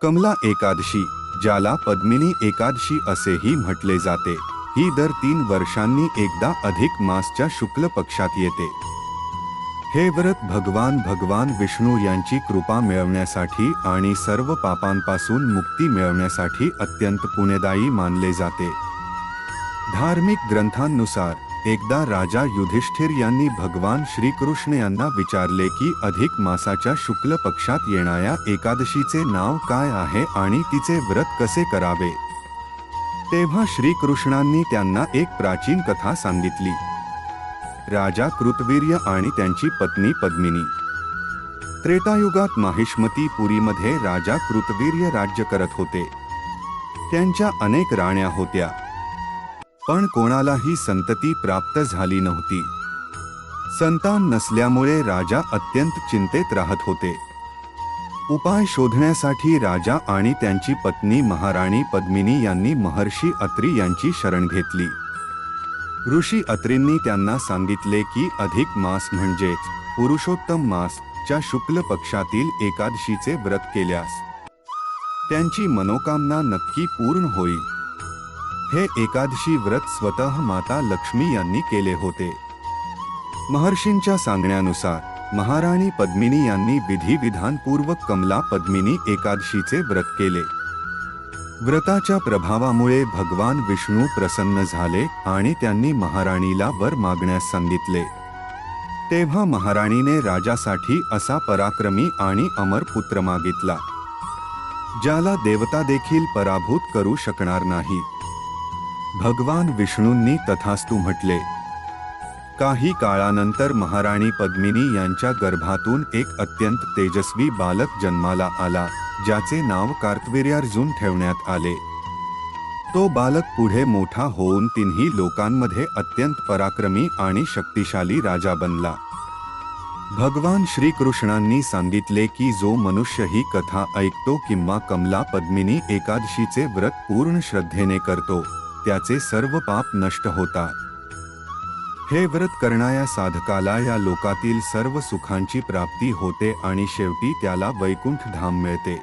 कमला एकादशी, ज्याला पद्मिनी एकादशी असेही म्हटले जाते, ही दर 3 वर्षांनी एकदा अधिक मासच्या शुक्ल पक्षात येते। हे व्रत भगवान विष्णू यांची कृपा मिळवण्यासाठी आणि सर्व पापांपासून मुक्ती मिळवण्यासाठी अत्यंत पुण्यदायी मानले जाते। धार्मिक ग्रंथांनुसार एकदा राजा युधिष्ठिर यांनी भगवान श्रीकृष्ण यांना विचारले की अधिक मासाच्या शुक्ल पक्षात येणाऱ्या एकादशीचे नाव काय आहे आणि तिचे व्रत कसे करावे। तेव्हा श्रीकृष्णांनी त्यांना एक प्राचीन कथा सांगितली। राजा कृतवीर्य आणि त्यांची पत्नी पद्मिनी। त्रेतायुगात माहिष्मतीपुरीमध्ये राजा कृतवीर्य राज्य करत होते। त्यांच्या अनेक राण्या होत्या, पण कोणालाही संतती प्राप्त झाली नव्हती। संतान नसल्यामुळे राजा अत्यंत चिंतेत राहत होते। उपाय शोधण्यासाठी राजा आणि त्यांची पत्नी महाराणी पद्मिनी यांनी महर्षी अत्री यांची शरण घेतली। ऋषी अत्रींनी त्यांना सांगितले की अधिक मास म्हणजेच पुरुषोत्तम मास च्या शुक्ल पक्षातील एकादशीचे व्रत केल्यास त्यांची मनोकामना नक्की पूर्ण होईल। हे एकादशी व्रत स्वतः माता लक्ष्मी यांनी केले होते। महर्षींच्या सांगण्यानुसार महाराणी पद्मिनी यांनी विधिविधानपूर्वक कमला पद्मिनी एकादशीचे व्रत केले। व्रताच्या प्रभावामुळे भगवान विष्णू प्रसन्न झाले आणि त्यांनी महाराणीला वर मागण्यास सांगितले। तेव्हा महाराणीने राजासाठी असा पराक्रमी आणि अमर पुत्र मागितला, ज्याला देवता देखील पराभूत करू शकणार नाही। भगवान विष्णूंनी तथास्तु म्हटले। काही काळानंतर महाराणी पद्मिनी यांच्या गर्भातून एक अत्यंत तेजस्वी बालक जन्माला आला, ज्याचे नाव कार्तवीर्यार्जुन ठेवण्यात आले। तो बालक पुढे मोठा होऊन तिन्ही लोकांमध्ये अत्यंत पराक्रमी आणि शक्तिशाली राजा बनला। भगवान श्रीकृष्णांनी सांगितले की जो मनुष्य ही कथा ऐकतो किंवा कमला पद्मिनी एकादशीचे व्रत पूर्ण श्रद्धेने करतो, त्याचे सर्व पाप नष्ट होतात। हे व्रत करणाऱ्या साधकाला या लोकातील सर्व सुखांची प्राप्ती होते आणि शेवटी त्याला वैकुंठ धाम मिळते।